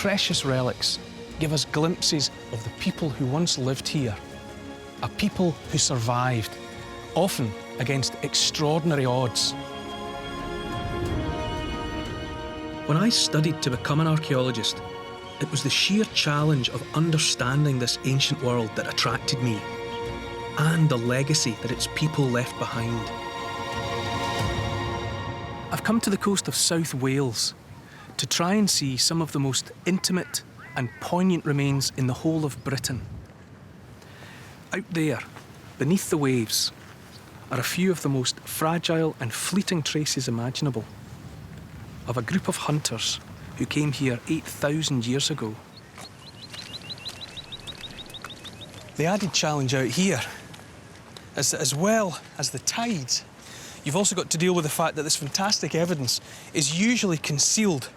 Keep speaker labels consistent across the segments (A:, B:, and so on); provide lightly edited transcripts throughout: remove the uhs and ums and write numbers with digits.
A: precious relics give us glimpses of the people who once lived here, a people who survived, often against extraordinary odds. When I studied to become an archaeologist, it was the sheer challenge of understanding this ancient world that attracted me, and the legacy that its people left behind. I've come to the coast of South Wales to try and see some of the most intimate and poignant remains in the whole of Britain. Out there, beneath the waves, are a few of the most fragile and fleeting traces imaginable of a group of hunters who came here 8,000 years ago. The added challenge out here, as well as the tides, you've also got to deal with the fact that this fantastic evidence is usually concealed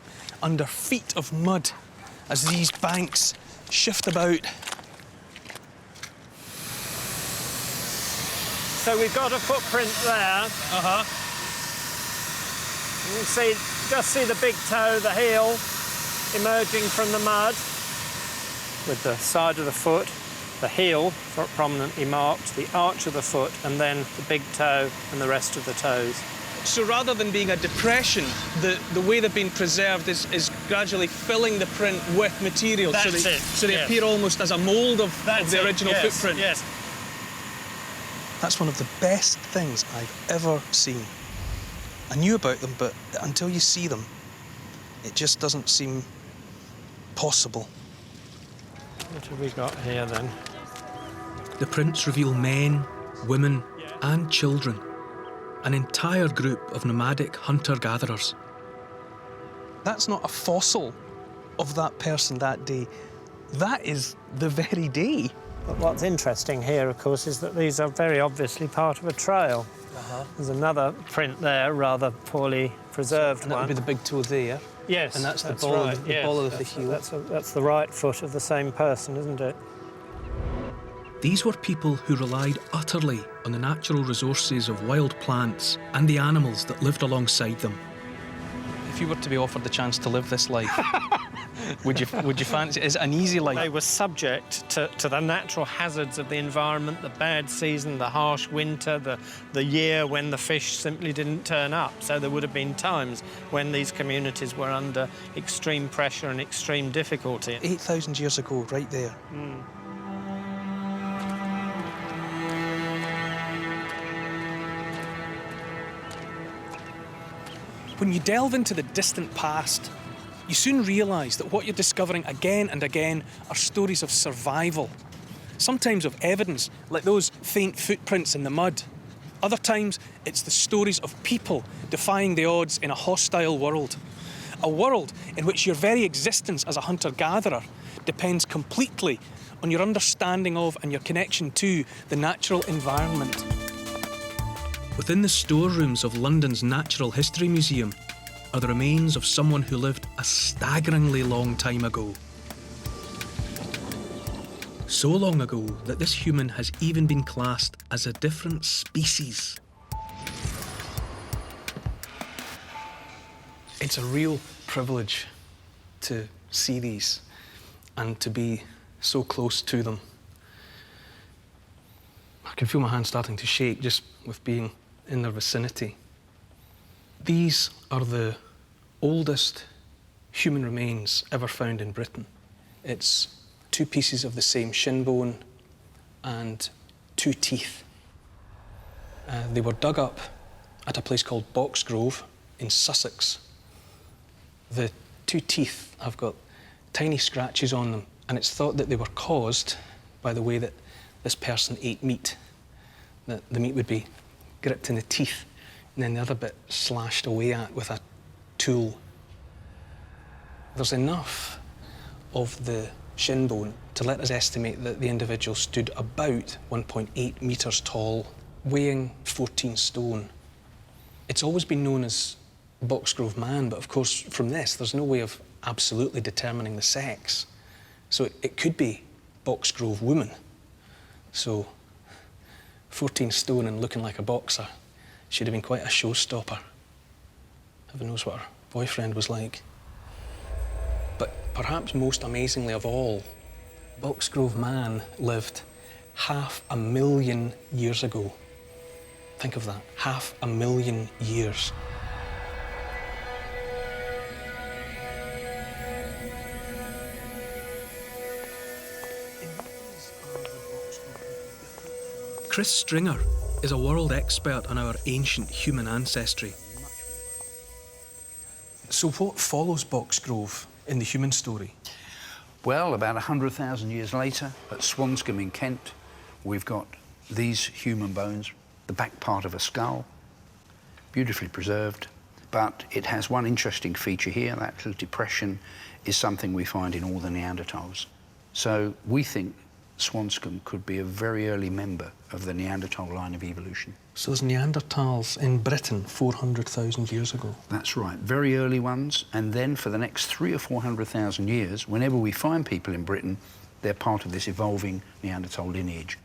A: under feet of mud as these banks shift about.
B: So we've got a footprint there. You can just see the big toe, the heel, emerging from the mud. With the side of the foot, the heel prominently marked, the arch of the foot, and then the big toe and the rest of the toes.
A: So rather than being a depression, the way they've been preserved is gradually filling the print with material. So they appear almost as a mould of the original footprint.
B: Yes.
A: That's one of the best things I've ever seen. I knew about them, but until you see them, it just doesn't seem possible.
B: What have we got here, then?
A: The prints reveal men, women, and children. An entire group of nomadic hunter-gatherers. That's not a fossil of that person that day. That is the very day.
B: But what's interesting here, of course, is that these are very obviously part of a trail. There's another print there, rather poorly preserved one.
A: That would be the big toe there.
B: Yes,
A: and that's the ball of the heel.
B: That's the right foot of the same person, isn't it?
A: These were people who relied utterly on the natural resources of wild plants and the animals that lived alongside them. If you were to be offered the chance to live this life, would you fancy it? Is it an easy life?
B: They were subject to the natural hazards of the environment, the bad season, the harsh winter, the year when the fish simply didn't turn up. So there would have been times when these communities were under extreme pressure and extreme difficulty.
A: 8,000 years ago, right there. When you delve into the distant past, you soon realise that what you're discovering again and again are stories of survival. Sometimes of evidence, like those faint footprints in the mud. Other times, it's the stories of people defying the odds in a hostile world. A world in which your very existence as a hunter-gatherer depends completely on your understanding of and your connection to the natural environment. Within the storerooms of London's Natural History Museum are the remains of someone who lived a staggeringly long time ago. So long ago that this human has even been classed as a different species. It's a real privilege to see these and to be so close to them. I can feel my hand starting to shake just with being in their vicinity. These are the oldest human remains ever found in Britain. It's two pieces of the same shin bone and two teeth. They were dug up at a place called Boxgrove in Sussex. The two teeth have got tiny scratches on them, and it's thought that they were caused by the way that this person ate meat. That the meat would be gripped in the teeth, and then the other bit slashed away at with a tool. There's enough of the shin bone to let us estimate that the individual stood about 1.8 metres tall, weighing 14 stone. It's always been known as Boxgrove man, but of course from this there's no way of absolutely determining the sex. So it could be Boxgrove woman. So 14 stone and looking like a boxer should have been quite a showstopper. Heaven knows what her boyfriend was like. But perhaps most amazingly of all, Boxgrove man lived 500,000 years ago. Think of that, 500,000 years. Chris Stringer is a world expert on our ancient human ancestry. So what follows Boxgrove in the human story?
C: Well, about 100,000 years later, at Swanscombe in Kent, we've got these human bones, the back part of a skull, beautifully preserved, but it has one interesting feature here. That little depression is something we find in all the Neanderthals. So we think Swanscombe could be a very early member of the Neanderthal line of evolution.
A: So there's Neanderthals in Britain 400,000 years ago?
C: That's right, very early ones, and then for the next 300,000 or 400,000 years, whenever we find people in Britain, they're part of this evolving Neanderthal lineage.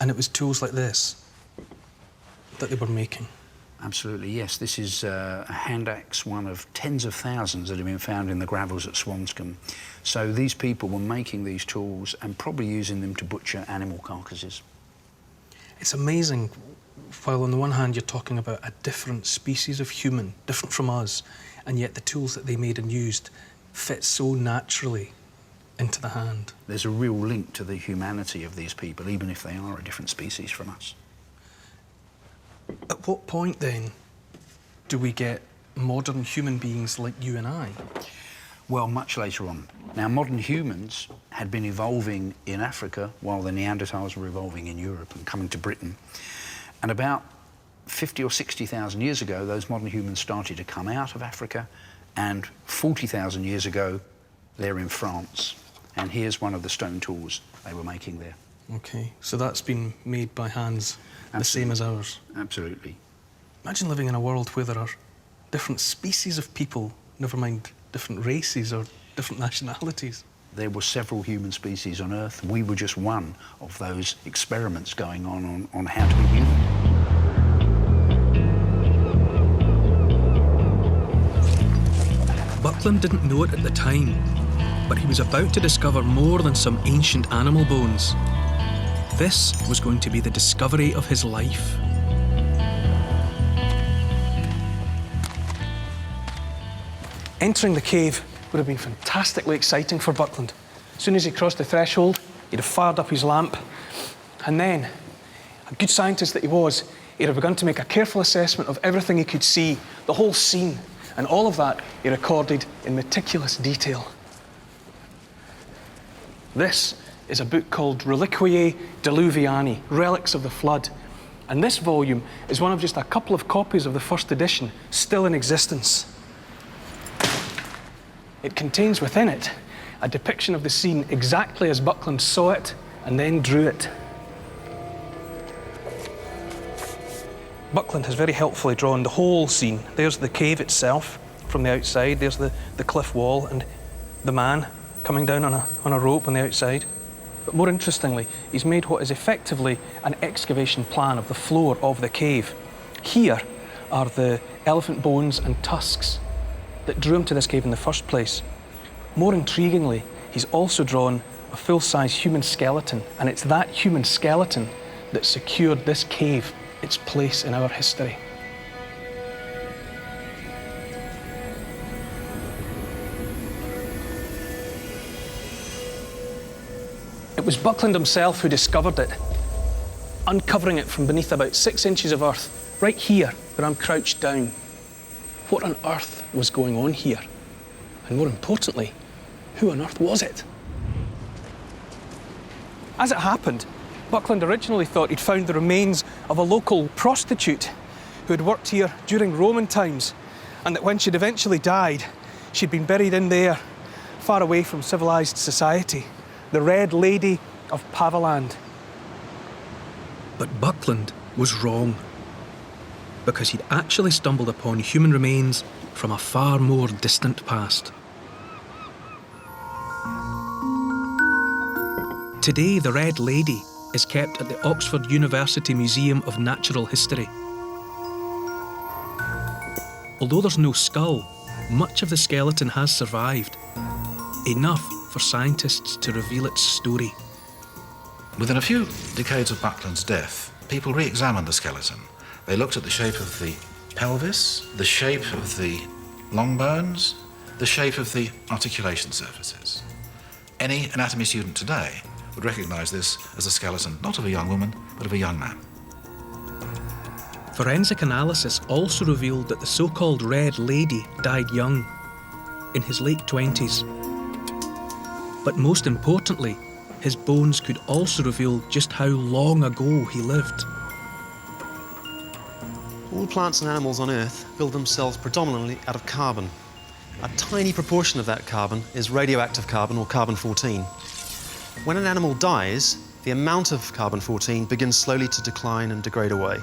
A: And it was tools like this that they were making?
C: Absolutely, yes. This is a hand axe, one of tens of thousands that have been found in the gravels at Swanscombe. So these people were making these tools and probably using them to butcher animal carcasses.
A: It's amazing, while on the one hand you're talking about a different species of human, different from us, and yet the tools that they made and used fit so naturally into the hand.
C: There's a real link to the humanity of these people, even if they are a different species from us.
A: At what point, then, do we get modern human beings like you and I?
C: Well, much later on. Now, modern humans had been evolving in Africa while the Neanderthals were evolving in Europe and coming to Britain. And about 50 or 60,000 years ago, those modern humans started to come out of Africa, and 40,000 years ago, they're in France. And here's one of the stone tools they were making there.
A: OK, so that's been made by hands the same as ours?
C: Absolutely.
A: Imagine living in a world where there are different species of people, never mind different races or different nationalities.
C: There were several human species on Earth. We were just one of those experiments going on how to be human.
A: Buckland didn't know it at the time, but he was about to discover more than some ancient animal bones. This was going to be the discovery of his life. Entering the cave would have been fantastically exciting for Buckland. As soon as he crossed the threshold, he'd have fired up his lamp, and then, a good scientist that he was, he'd have begun to make a careful assessment of everything he could see, the whole scene, and all of that he recorded in meticulous detail. This is a book called Reliquiae Diluviani, Relics of the Flood. And this volume is one of just a couple of copies of the first edition still in existence. It contains within it a depiction of the scene exactly as Buckland saw it and then drew it. Buckland has very helpfully drawn the whole scene. There's the cave itself from the outside, there's the cliff wall and the man coming down on a rope on the outside. But more interestingly, he's made what is effectively an excavation plan of the floor of the cave. Here are the elephant bones and tusks that drew him to this cave in the first place. More intriguingly, he's also drawn a full-size human skeleton, and it's that human skeleton that secured this cave its place in our history. It was Buckland himself who discovered it, uncovering it from beneath about 6 inches of earth, right here, where I'm crouched down. What on earth was going on here? And more importantly, who on earth was it? As it happened, Buckland originally thought he'd found the remains of a local prostitute who had worked here during Roman times, and that when she'd eventually died, she'd been buried in there, far away from civilised society. The Red Lady of Paviland. But Buckland was wrong, because he'd actually stumbled upon human remains from a far more distant past. Today, the Red Lady is kept at the Oxford University Museum of Natural History. Although there's no skull, much of the skeleton has survived. enough for scientists to reveal its story.
D: Within a few decades of Buckland's death, people re-examined the skeleton. They looked at the shape of the pelvis, the shape of the long bones, the shape of the articulation surfaces. Any anatomy student today would recognise this as a skeleton not of a young woman, but of a young man.
A: Forensic analysis also revealed that the so-called Red Lady died young, in his late 20s. But most importantly, his bones could also reveal just how long ago he lived.
E: All plants and animals on Earth build themselves predominantly out of carbon. A tiny proportion of that carbon is radioactive carbon, or carbon-14. When an animal dies, the amount of carbon-14 begins slowly to decline and degrade away.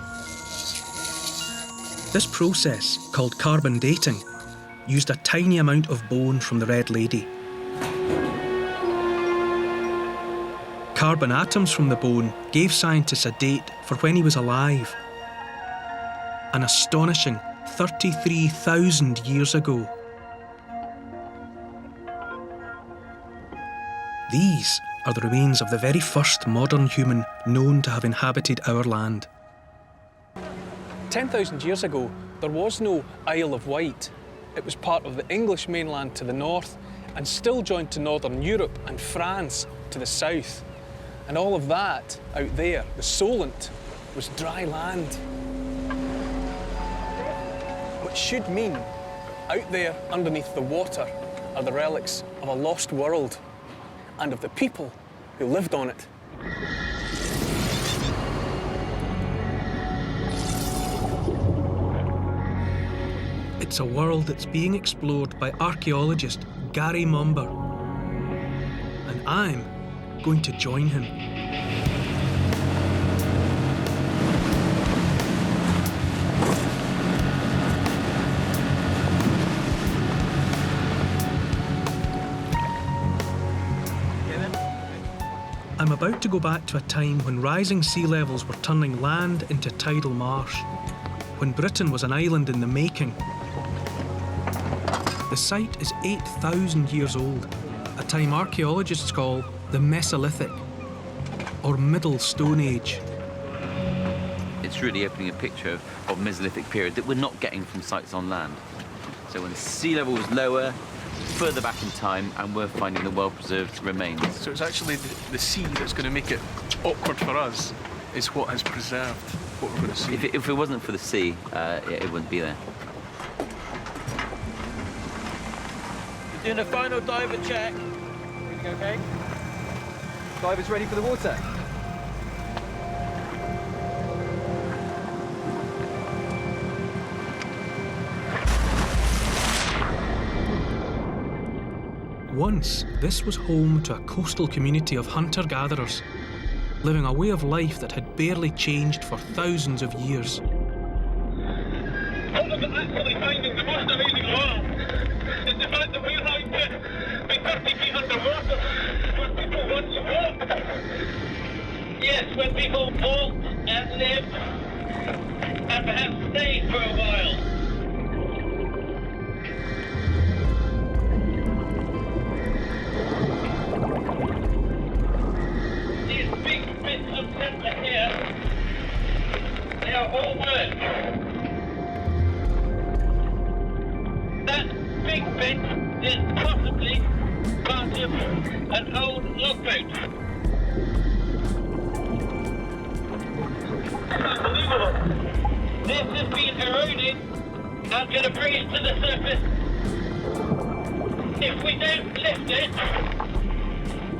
A: This process, called carbon dating, used a tiny amount of bone from the Red Lady. Carbon atoms from the bone gave scientists a date for when he was alive. An astonishing 33,000 years ago. These are the remains of the very first modern human known to have inhabited our land. 10,000 years ago, there was no Isle of Wight. It was part of the English mainland to the north and still joined to northern Europe and France to the south. And all of that out there, the Solent, was dry land. Which should mean out there underneath the water are the relics of a lost world and of the people who lived on it. It's a world that's being explored by archaeologist Gary Mumber. And I'm going to join him. I'm about to go back to a time when rising sea levels were turning land into tidal marsh, when Britain was an island in the making. The site is 8,000 years old, a time archaeologists call the Mesolithic, or Middle Stone Age.
F: It's really opening a picture of Mesolithic period that we're not getting from sites on land. So when sea level was lower, further back in time, and we're finding the well-preserved remains.
A: So it's actually the sea that's going to make it awkward for us, is what has preserved what we're going to see.
F: If it wasn't for the sea, it wouldn't be there. We're doing a final diver check.
G: Everything okay? Divers ready for the water?
A: Once, this was home to a coastal community of hunter-gatherers, living a way of life that had barely changed for thousands of years.
H: One of the actually finding the most amazing of all is the fact that we're going to be 30 feet underwater where people once walked. Yes, where people walked and lived and perhaps stayed for a while. These big bits of timber here, they are all wood. That big bit is possibly part of an old logboat. Unbelievable. This has been eroded. I'm going to bring it to the surface. If we don't lift it,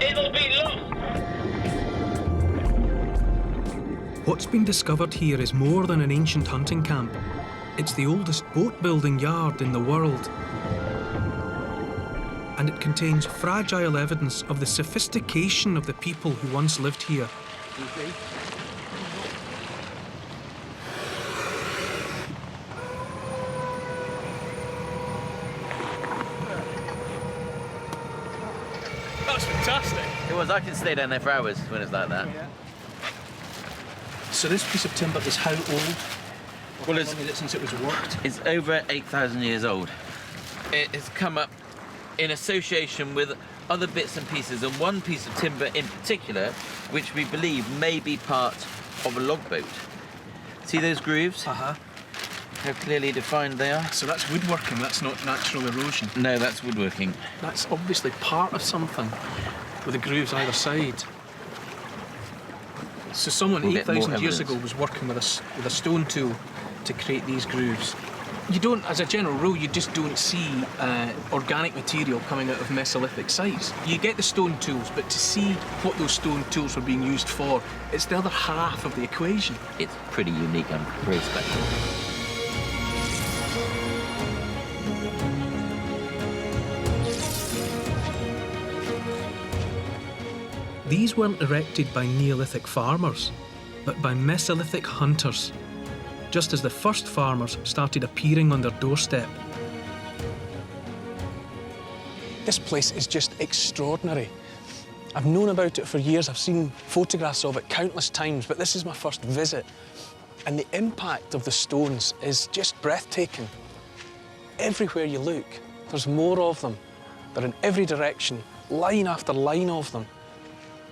H: it'll be lost.
A: What's been discovered here is more than an ancient hunting camp. It's the oldest boat-building yard in the world. And it contains fragile evidence of the sophistication of the people who once lived here. That's fantastic.
F: It was. I could stay down there for hours when it's like that.
A: So this piece of timber is how old?
F: Well,
A: How long is it since it was worked?
F: It's over 8,000 years old. It has come up in association with other bits and pieces, and one piece of timber in particular, which we believe may be part of a logboat. See those grooves?
A: Uh-huh.
F: How clearly defined they are?
A: So that's woodworking, that's not natural erosion.
F: No, that's woodworking.
A: That's obviously part of something with the grooves either side. So someone
F: We'll get more
A: 8,000 years ago
F: evidence.
A: was working with a stone tool to create these grooves. You don't, as a general rule, you just don't see organic material coming out of Mesolithic sites. You get the stone tools, but to see what those stone tools were being used for, it's the other half of the equation.
F: It's pretty unique and very special.
A: These weren't erected by Neolithic farmers, but by Mesolithic hunters, just as the first farmers started appearing on their doorstep. This place is just extraordinary. I've known about it for years, I've seen photographs of it countless times, but this is my first visit. And the impact of the stones is just breathtaking. Everywhere you look, there's more of them. They're in every direction, line after line of them.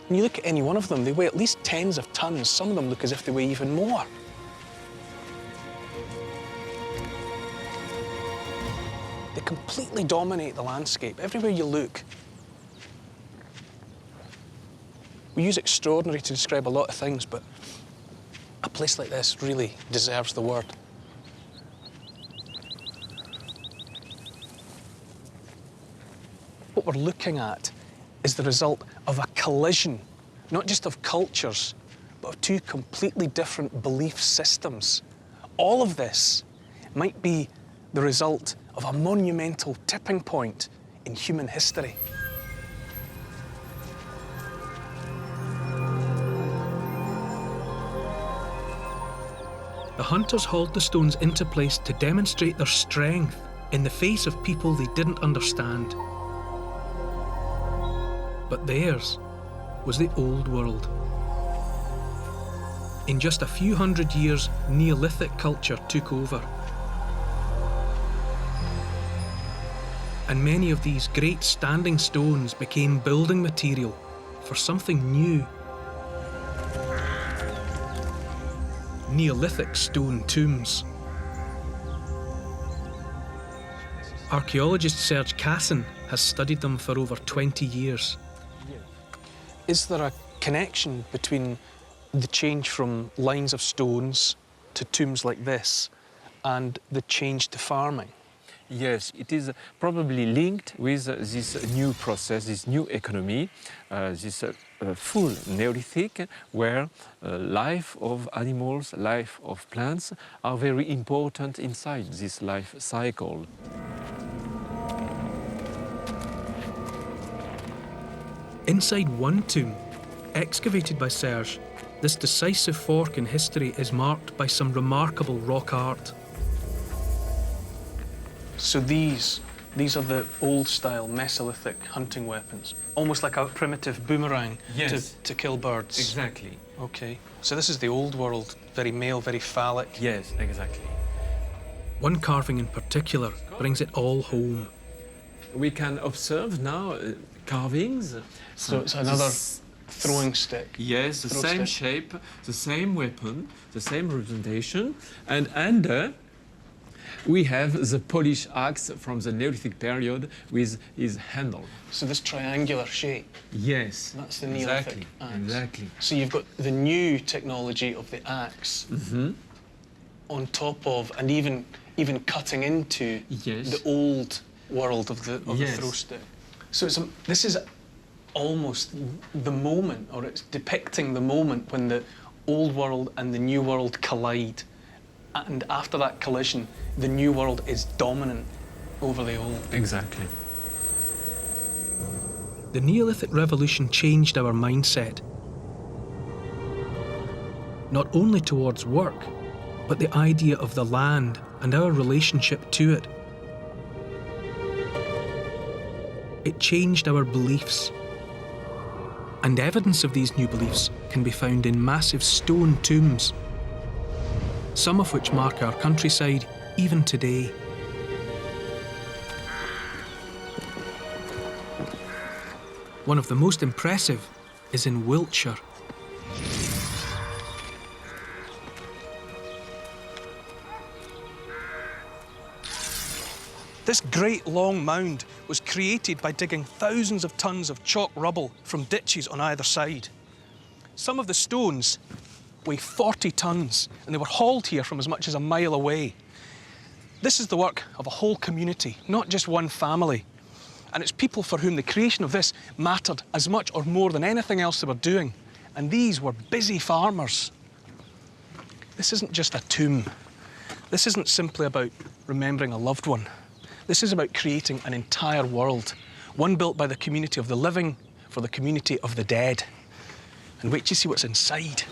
A: When you look at any one of them, they weigh at least tens of tons. Some of them look as if they weigh even more. They completely dominate the landscape, everywhere you look. We use extraordinary to describe a lot of things, but a place like this really deserves the word. What we're looking at is the result of a collision, not just of cultures, but of two completely different belief systems. All of this might be the result of a monumental tipping point in human history. The hunters hauled the stones into place to demonstrate their strength in the face of people they didn't understand. But theirs was the old world. In just a few hundred years, Neolithic culture took over. And many of these great standing stones became building material for something new. Neolithic stone tombs. Archaeologist Serge Cassin has studied them for over 20 years. Is there a connection between the change from lines of stones to tombs like this and the change to farming?
G: Yes, it is probably linked with this new process, this new economy, this full Neolithic, where life of animals, life of plants are very important inside this life cycle.
A: Inside one tomb, excavated by Serge, this decisive fork in history is marked by some remarkable rock art. So these are the old-style Mesolithic hunting weapons, almost like a primitive boomerang to kill birds.
G: Exactly.
A: Okay, so this is the old world, very male, very phallic.
G: Yes, exactly.
A: One carving in particular brings it all home.
G: We can observe now carvings.
A: So it's another throwing stick.
G: Yes, the
A: Throw
G: same
A: stick.
G: shape, the same weapon, the same representation, and under we have the Polish axe from the Neolithic period with his handle.
A: So this triangular shape,
G: Yes,
A: that's the Neolithic
G: exactly,
A: axe.
G: exactly.
A: So you've got the new technology of the axe on top of, and even cutting into
G: Yes.
A: the old world of the
G: Yes.
A: throw stick. So this is almost the moment, or it's depicting the moment when the old world and the new world collide. And after that collision, the new world is dominant over the old.
G: Exactly.
A: The Neolithic revolution changed our mindset. Not only towards work, but the idea of the land and our relationship to it. It changed our beliefs. And evidence of these new beliefs can be found in massive stone tombs, some of which mark our countryside even today. One of the most impressive is in Wiltshire. This great long mound was created by digging thousands of tons of chalk rubble from ditches on either side. Some of the stones weigh 40 tons, and they were hauled here from as much as a mile away. This is the work of a whole community, not just one family. And it's people for whom the creation of this mattered as much or more than anything else they were doing. And these were busy farmers. This isn't just a tomb. This isn't simply about remembering a loved one. This is about creating an entire world, one built by the community of the living for the community of the dead. And wait till you see what's inside.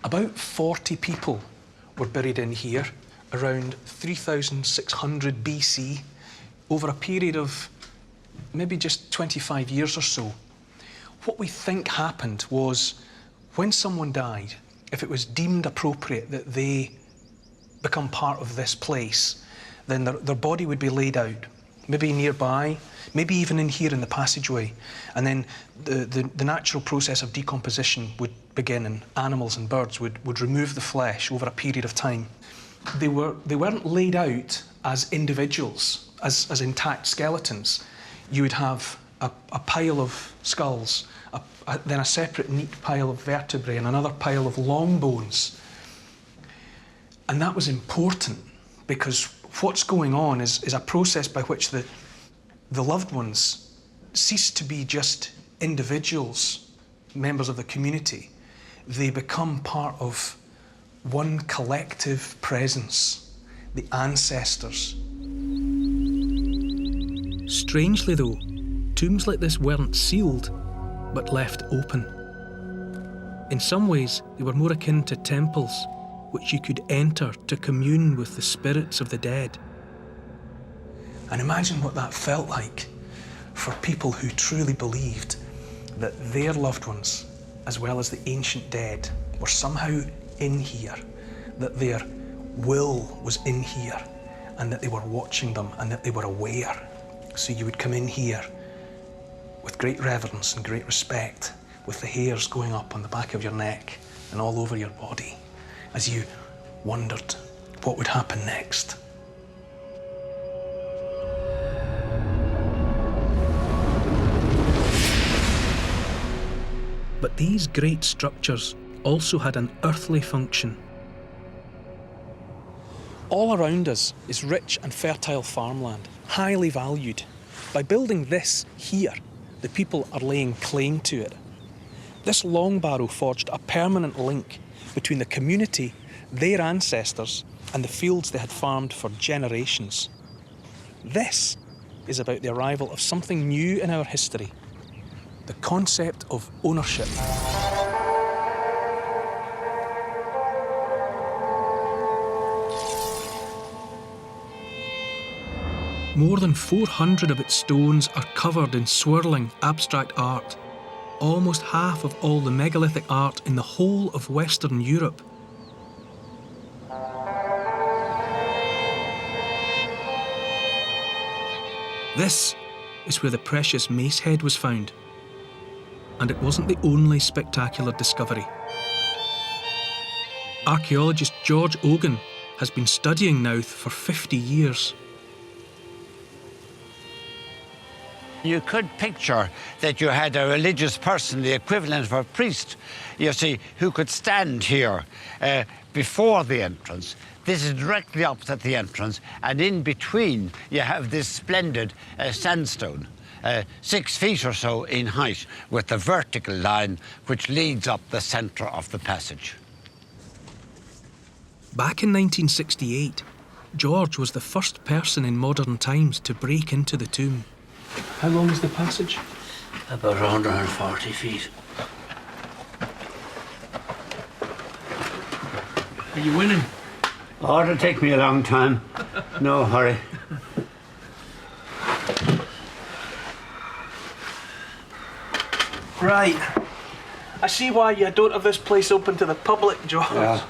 A: About 40 people were buried in here around 3,600 BC over a period of maybe just 25 years or so. What we think happened was when someone died, if it was deemed appropriate that they become part of this place, then their body would be laid out, maybe nearby, maybe even in here in the passageway. And then the natural process of decomposition would begin, and animals and birds would remove the flesh over a period of time. They weren't laid out as individuals, as intact skeletons. You would have a pile of skulls, then a separate neat pile of vertebrae and another pile of long bones. And that was important because what's going on is a process by which the loved ones cease to be just individuals, members of the community. They become part of one collective presence, the ancestors. Strangely though, tombs like this weren't sealed, but left open. In some ways, they were more akin to temples, which you could enter to commune with the spirits of the dead. And imagine what that felt like for people who truly believed that their loved ones, as well as the ancient dead, were somehow in here, that their will was in here, and that they were watching them and that they were aware. So you would come in here with great reverence and great respect, with the hairs going up on the back of your neck and all over your body, as you wondered what would happen next. But these great structures also had an earthly function. All around us is rich and fertile farmland, highly valued. By building this here, the people are laying claim to it. This long barrow forged a permanent link between the community, their ancestors, and the fields they had farmed for generations. This is about the arrival of something new in our history, the concept of ownership. More than 400 of its stones are covered in swirling abstract art, almost half of all the megalithic art in the whole of Western Europe. This is where the precious mace head was found. And it wasn't the only spectacular discovery. Archaeologist George Ogan has been studying Knowth for 50 years.
I: You could picture that you had a religious person, the equivalent of a priest, you see, who could stand here before the entrance. This is directly opposite the entrance, and in between you have this splendid sandstone, 6 feet or so in height, with the vertical line which leads up the centre of the passage.
A: Back in 1968, George was the first person in modern times to break into the tomb. How long is the passage?
J: About 140 feet.
A: Are you winning?
I: Oh, it'll take me a long time. No hurry.
A: Right. I see why you don't have this place open to the public, George.
I: Yeah.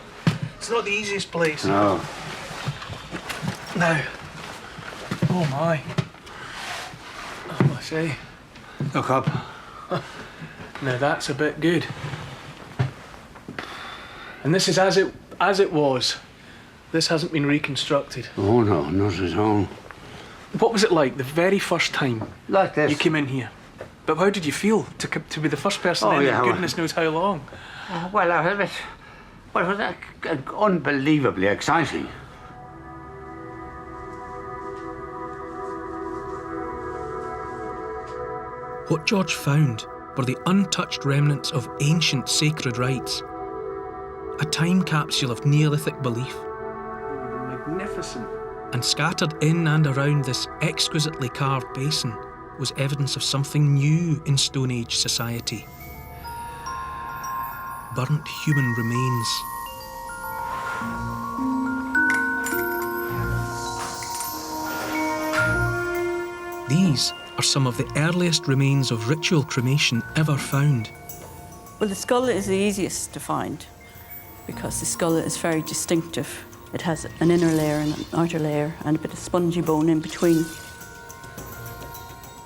A: It's not the easiest place.
I: No.
A: Now, oh my. I say.
C: Look up.
A: Now that's a bit good. And this is as it was. This hasn't been reconstructed.
C: Oh no, not at all.
A: What was it like the very first time
C: Like this.
A: you came in here? But how did you feel to be the first person in
C: yeah,
A: goodness knows how long?
C: Well, it was unbelievably exciting.
A: What George found were the untouched remnants of ancient sacred rites. A time capsule of Neolithic belief. Magnificent. And scattered in and around this exquisitely carved basin was evidence of something new in Stone Age society. Burnt human remains. These are some of the earliest remains of ritual cremation ever found.
K: Well, the skull is the easiest to find because the skull is very distinctive. It has an inner layer and an outer layer and a bit of spongy bone in between.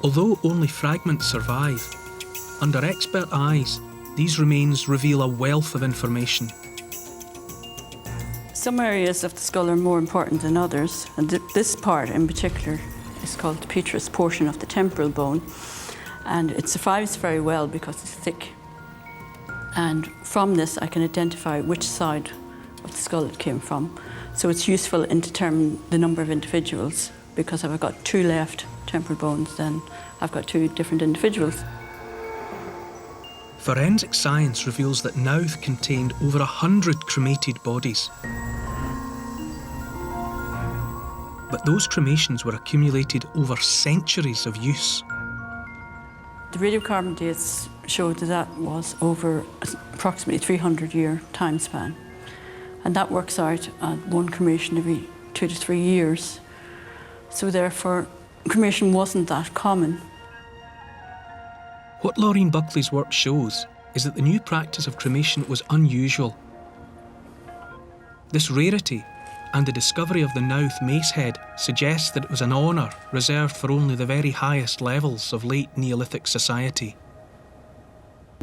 A: Although only fragments survive, under expert eyes, these remains reveal a wealth of information.
K: Some areas of the skull are more important than others, and this part in particular is called the petrous portion of the temporal bone, and it survives very well because it's thick. And from this I can identify which side of the skull it came from. So it's useful in determining the number of individuals, because if I've got two left temporal bones, then I've got two different individuals.
A: Forensic science reveals that Knowth contained over 100 cremated bodies. But those cremations were accumulated over centuries of use.
K: The radiocarbon dates showed that was over approximately 300-year time span. And that works out at one cremation every 2 to 3 years. So therefore, cremation wasn't that common.
A: What Laureen Buckley's work shows is that the new practice of cremation was unusual. This rarity and the discovery of the Knowth mace head suggests that it was an honour reserved for only the very highest levels of late Neolithic society.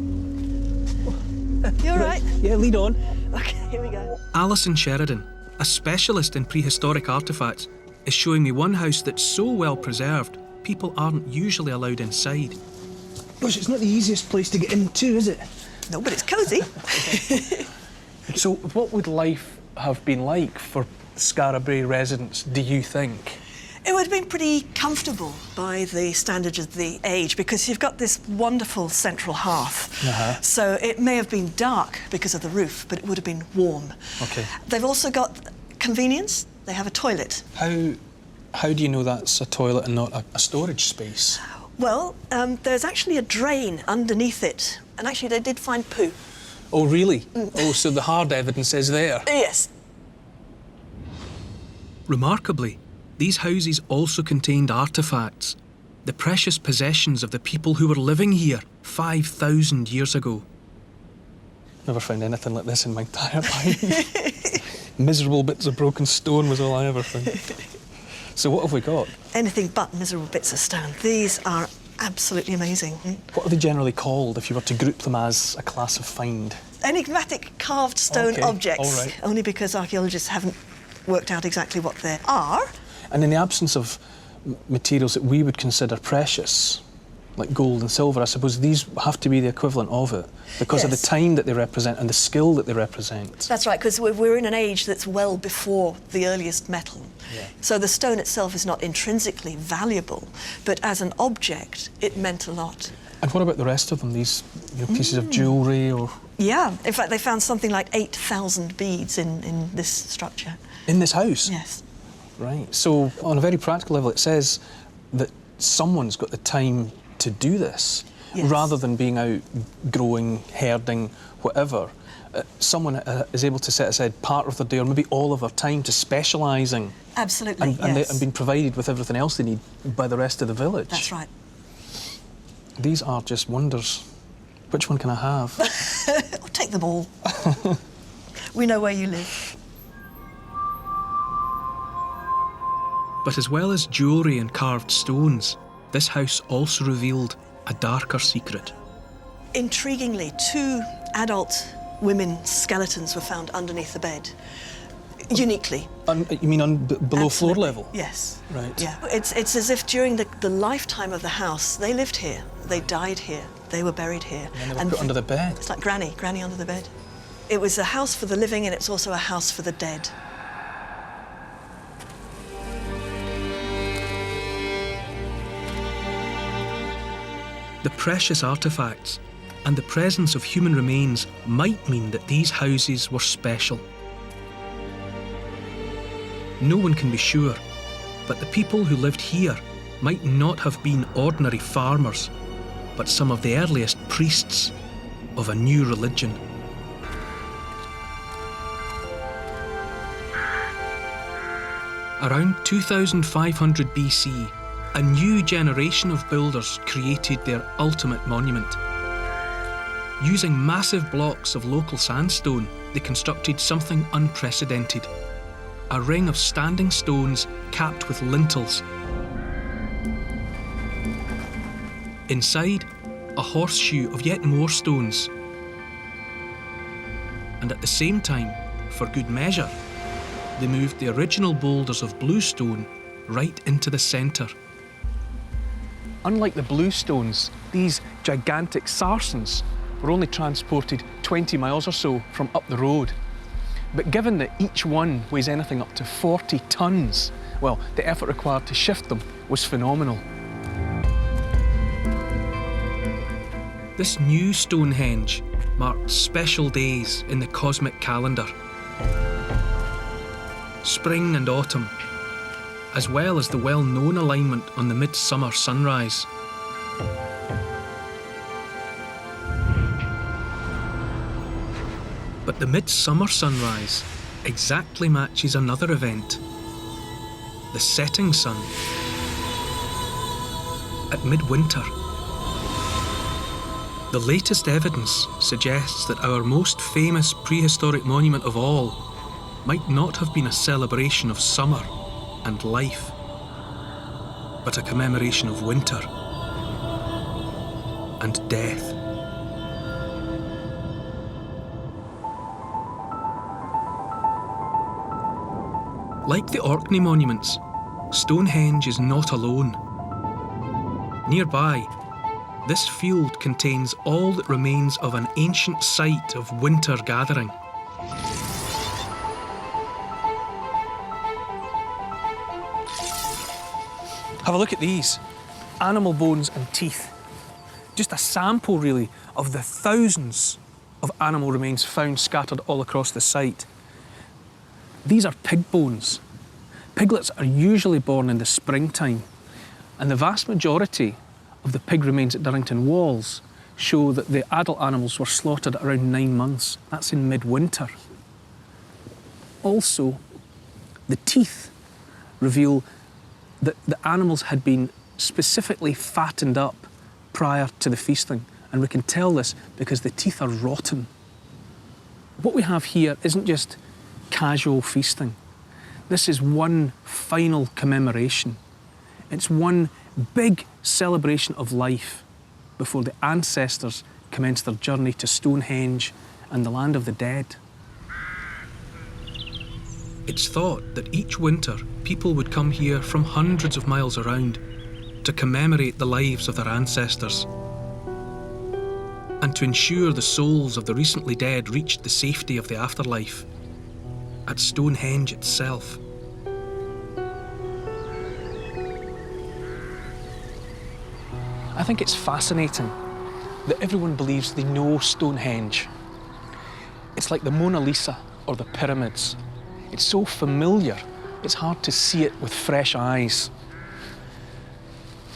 L: You all right?
A: Yeah, lead on.
L: Okay, here we go.
A: Alison Sheridan, a specialist in prehistoric artefacts, is showing me one house that's so well preserved, people aren't usually allowed inside.
M: Gosh, it's not the easiest place to get into, is it?
L: No, but it's cosy.
A: So what would life have been like for Scarabray residents, do you think?
L: It would have been pretty comfortable by the standards of the age, because you've got this wonderful central hearth. So it may have been dark because of the roof, but it would have been warm.
A: Okay.
L: They've also got convenience. They have a toilet.
A: How do you know that's a toilet and not a storage space?
L: Well, there's actually a drain underneath it, and actually they did find poo.
A: Oh, really? Oh, so the hard evidence is there?
L: Yes.
A: Remarkably, these houses also contained artefacts, the precious possessions of the people who were living here 5,000 years ago. Never found anything like this in my entire life. Miserable bits of broken stone was all I ever found. So what have we got?
L: Anything but miserable bits of stone. These are absolutely amazing.
A: What are they generally called if you were to group them as a class of find?
L: Enigmatic carved stone objects.
A: All right.
L: Only because archaeologists haven't worked out exactly what they are.
A: And in the absence of materials that we would consider precious, like gold and silver, I suppose these have to be the equivalent of it because of the time that they represent and the skill that they represent.
L: That's right, because we're in an age that's well before the earliest metal.
A: Yeah.
L: So the stone itself is not intrinsically valuable, but as an object, it meant a lot.
A: And what about the rest of them, these pieces of jewellery or...?
L: Yeah, in fact, they found something like 8,000 beads in this structure.
A: In this house?
L: Yes.
A: Right, so on a very practical level, it says that someone's got the time to do this, rather than being out growing, herding, whatever. Someone is able to set aside part of their day or maybe all of their time to specialising.
L: Absolutely,
A: and being provided with everything else they need by the rest of the village.
L: That's right.
A: These are just wonders. Which one can I have?
L: I'll take them all. We know where you live.
A: But as well as jewellery and carved stones, this house also revealed a darker secret.
L: Intriguingly, 2 adult women's skeletons were found underneath the bed, uniquely.
A: You mean below floor level?
L: Yes.
A: Right.
L: Yeah. It's as if during the lifetime of the house, they lived here, they died here, they were buried here.
A: And they were put under the bed.
L: It's like Granny under the bed. It was a house for the living, and it's also a house for the dead.
A: The precious artefacts and the presence of human remains might mean that these houses were special. No one can be sure, but the people who lived here might not have been ordinary farmers, but some of the earliest priests of a new religion. Around 2500 BC, a new generation of builders created their ultimate monument. Using massive blocks of local sandstone, they constructed something unprecedented. A ring of standing stones capped with lintels. Inside, a horseshoe of yet more stones. And at the same time, for good measure, they moved the original boulders of bluestone right into the centre. Unlike the bluestones, these gigantic sarsens were only transported 20 miles or so from up the road. But given that each one weighs anything up to 40 tons, well, the effort required to shift them was phenomenal. This new Stonehenge marked special days in the cosmic calendar. Spring and autumn, as well as the well-known alignment on the midsummer sunrise. But the midsummer sunrise exactly matches another event, the setting sun. At midwinter. The latest evidence suggests that our most famous prehistoric monument of all might not have been a celebration of summer and life, but a commemoration of winter and death. Like the Orkney monuments, Stonehenge is not alone. Nearby, this field contains all that remains of an ancient site of winter gathering. Have a look at these. Animal bones and teeth. Just a sample, really, of the thousands of animal remains found scattered all across the site. These are pig bones. Piglets are usually born in the springtime, and the vast majority of the pig remains at Durrington Walls show that the adult animals were slaughtered at around 9 months. That's in midwinter. Also, the teeth reveal that the animals had been specifically fattened up prior to the feasting, and we can tell this because the teeth are rotten. What we have here isn't just casual feasting. This is one final commemoration. It's one big celebration of life before the ancestors commenced their journey to Stonehenge and the land of the dead. It's thought that each winter people would come here from hundreds of miles around to commemorate the lives of their ancestors and to ensure the souls of the recently dead reached the safety of the afterlife at Stonehenge itself. I think it's fascinating that everyone believes they know Stonehenge. It's like the Mona Lisa or the pyramids. It's so familiar, it's hard to see it with fresh eyes.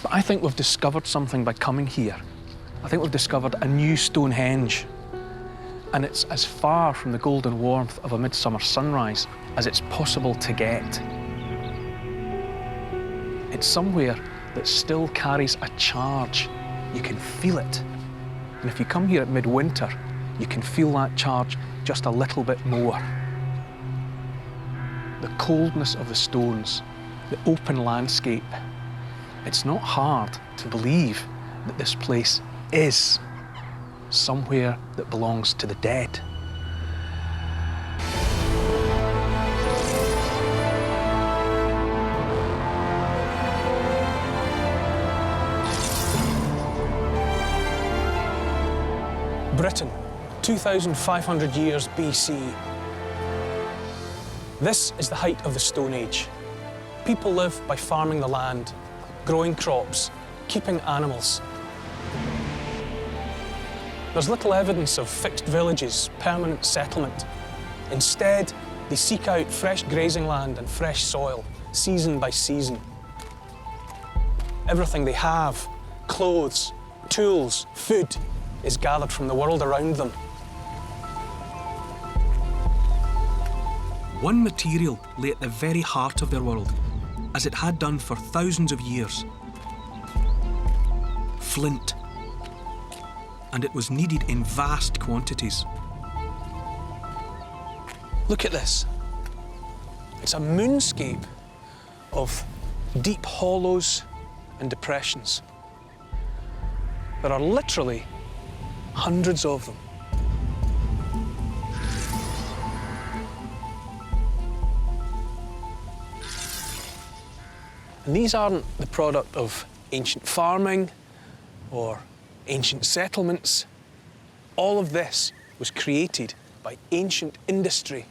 A: But I think we've discovered something by coming here. I think we've discovered a new Stonehenge. And it's as far from the golden warmth of a midsummer sunrise as it's possible to get. It's somewhere that still carries a charge. You can feel it. And if you come here at midwinter, you can feel that charge just a little bit more. The coldness of the stones, the open landscape, It's not hard to believe that this place is somewhere that belongs to the dead. Britain, 2,500 years BC. This is the height of the Stone Age. People live by farming the land, growing crops, keeping animals. There's little evidence of fixed villages, permanent settlement. Instead, they seek out fresh grazing land and fresh soil, season by season. Everything they have, clothes, tools, food, is gathered from the world around them. One material lay at the very heart of their world, as it had done for thousands of years. Flint. And it was needed in vast quantities. Look at this. It's a moonscape of deep hollows and depressions. There are literally hundreds of them. And these aren't the product of ancient farming or ancient settlements. All of this was created by ancient industry.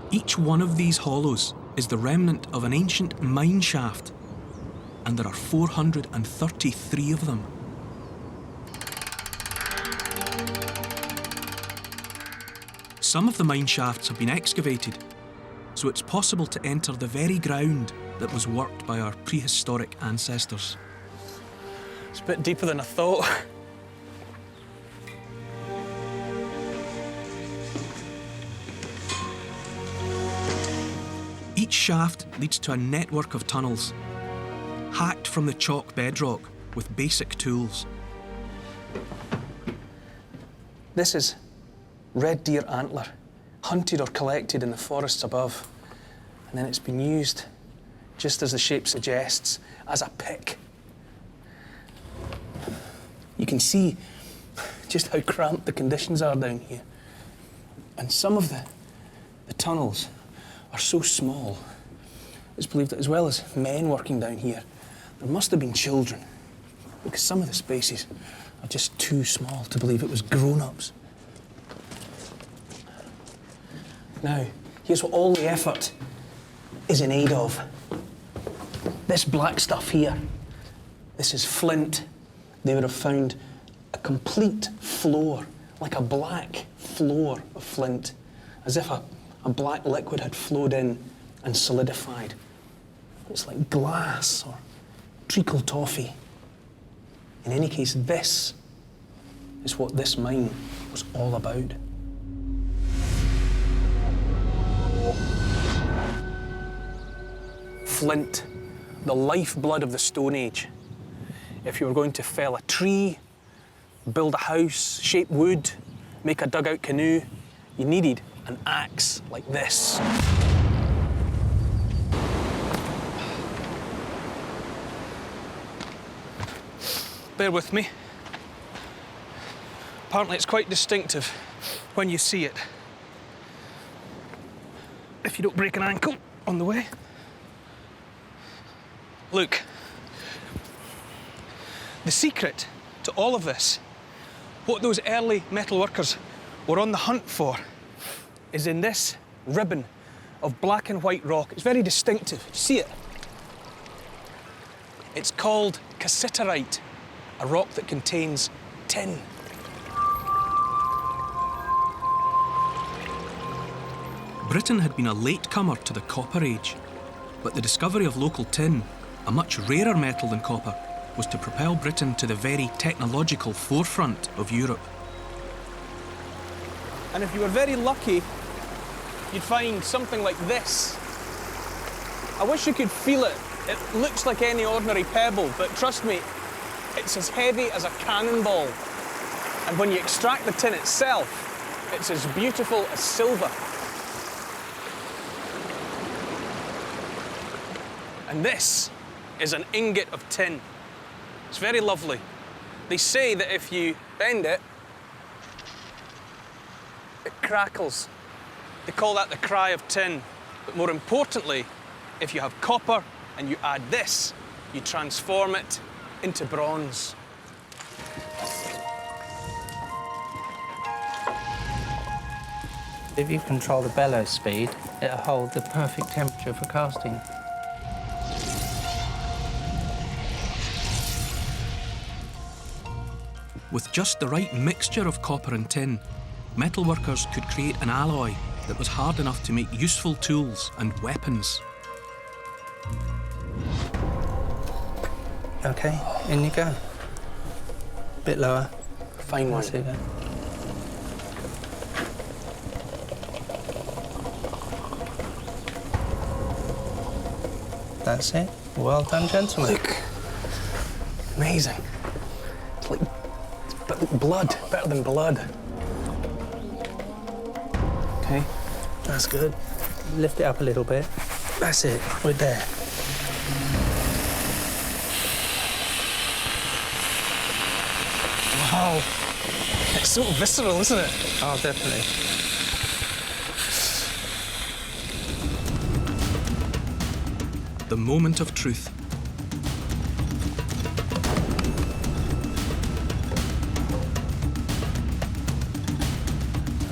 A: Each one of these hollows is the remnant of an ancient mine shaft, and there are 433 of them. Some of the mine shafts have been excavated, so it's possible to enter the very ground that was worked by our prehistoric ancestors. It's a bit deeper than I thought. Each shaft leads to a network of tunnels, hacked from the chalk bedrock with basic tools. This is red deer antler, hunted or collected in the forests above, and then it's been used, just as the shape suggests, as a pick. You can see just how cramped the conditions are down here. And some of the tunnels are so small. It's believed that as well as men working down here, there must have been children, because some of the spaces are just too small to believe it was grown-ups. Now, here's what all the effort is in aid of. This black stuff here, this is flint. They would have found a complete floor, like a black floor of flint, as if a black liquid had flowed in and solidified. It's like glass or treacle toffee. In any case, this is what this mine was all about. Flint, the lifeblood of the Stone Age. If you were going to fell a tree, build a house, shape wood, make a dugout canoe, you needed an axe like this. Bear with me. Apparently it's quite distinctive when you see it. If you don't break an ankle on the way. Look, the secret to all of this, what those early metalworkers were on the hunt for, is in this ribbon of black and white rock. It's very distinctive. See it? It's called cassiterite, a rock that contains tin. Britain had been a latecomer to the Copper Age, but the discovery of local tin, a much rarer metal than copper, was to propel Britain to the very technological forefront of Europe. And if you were very lucky, you'd find something like this. I wish you could feel it. It looks like any ordinary pebble, but trust me, it's as heavy as a cannonball. And when you extract the tin itself, it's as beautiful as silver. And this is an ingot of tin. It's very lovely. They say that if you bend it, it crackles. They call that the cry of tin. But more importantly, if you have copper and you add this, you transform it into bronze.
J: If you control the bellows speed, it'll hold the perfect temperature for casting.
A: With just the right mixture of copper and tin, metalworkers could create an alloy that was hard enough to make useful tools and weapons.
J: OK, in you go. Bit lower.
A: Fine one.
J: There you go. That's it. Well done, gentlemen.
A: Look. Amazing. It's like blood, better than blood. OK, that's good.
J: Lift it up a little bit. That's it. We're there.
A: Wow. It's so visceral, isn't it?
J: Oh, definitely.
A: The moment of truth.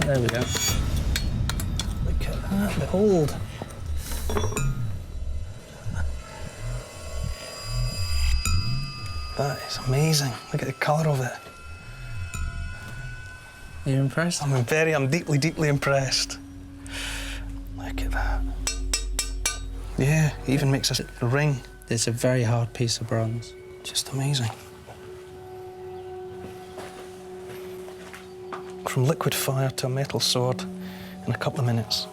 J: There we go.
A: Look at that, behold. That is amazing. Look at the colour of it.
J: You impressed?
A: I'm deeply, deeply impressed. Look at that. Yeah, it even makes a ring.
J: It's a very hard piece of bronze.
A: Just amazing. From liquid fire to a metal sword in a couple of minutes.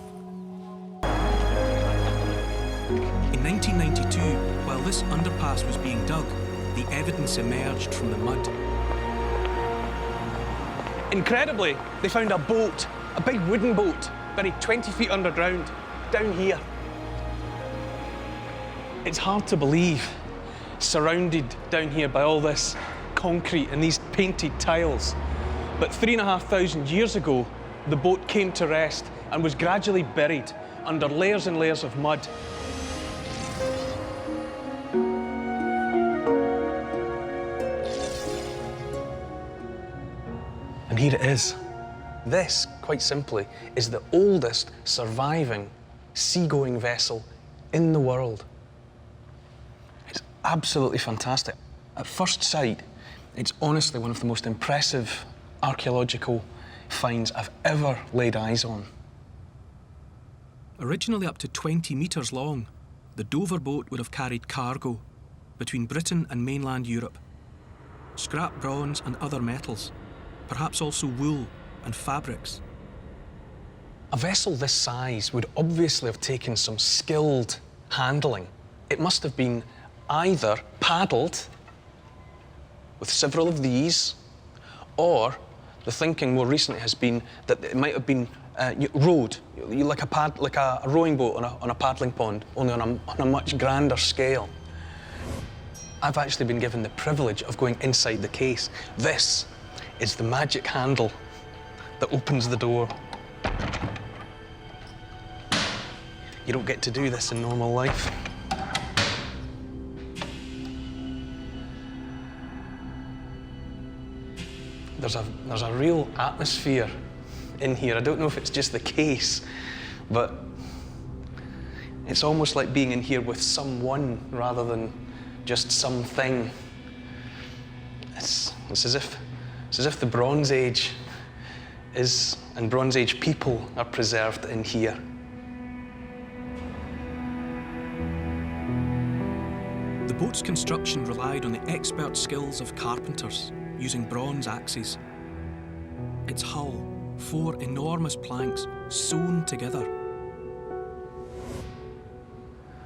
A: In 1992, while this underpass was being dug, the evidence emerged from the mud. Incredibly, they found a boat, a big wooden boat, buried 20 feet underground, down here. It's hard to believe, surrounded down here by all this concrete and these painted tiles. But 3,500 years ago, the boat came to rest and was gradually buried under layers and layers of mud. And here it is. This, quite simply, is the oldest surviving seagoing vessel in the world. It's absolutely fantastic. At first sight, it's honestly one of the most impressive archaeological finds I've ever laid eyes on. Originally up to 20 metres long, the Dover boat would have carried cargo between Britain and mainland Europe. Scrap bronze and other metals, perhaps also wool and fabrics. A vessel this size would obviously have taken some skilled handling. It must have been either paddled with several of these, or the thinking more recently has been that it might have been rowed, like a rowing boat on a paddling pond, only on a much grander scale. I've actually been given the privilege of going inside the case. This is the magic handle that opens the door. You don't get to do this in normal life. There's a real atmosphere in here. I don't know if it's just the case, but it's almost like being in here with someone rather than just something. It's as if the Bronze Age is, and Bronze Age people are preserved in here. The boat's construction relied on the expert skills of carpenters using bronze axes. Its hull, 4 enormous planks sewn together.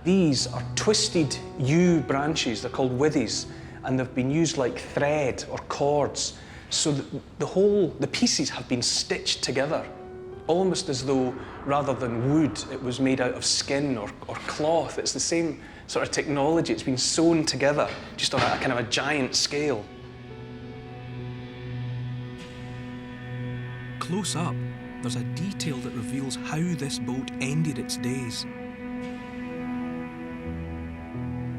A: These are twisted yew branches, they're called withies, and they've been used like thread or cords, so that the pieces have been stitched together, almost as though, rather than wood, it was made out of skin or cloth. It's the sort of technology. It's been sewn together just on a kind of a giant scale.
M: Close up, there's a detail that reveals how this boat ended its days.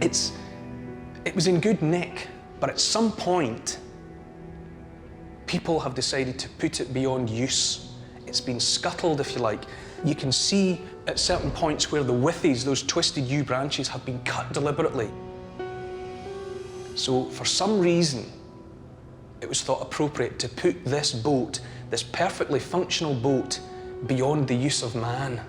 A: It was in good nick, but at some point, people have decided to put it beyond use. It's been scuttled, if you like. You can see at certain points where the withies, those twisted yew branches, have been cut deliberately. So for some reason, it was thought appropriate to put this boat, this perfectly functional boat, beyond the use of man.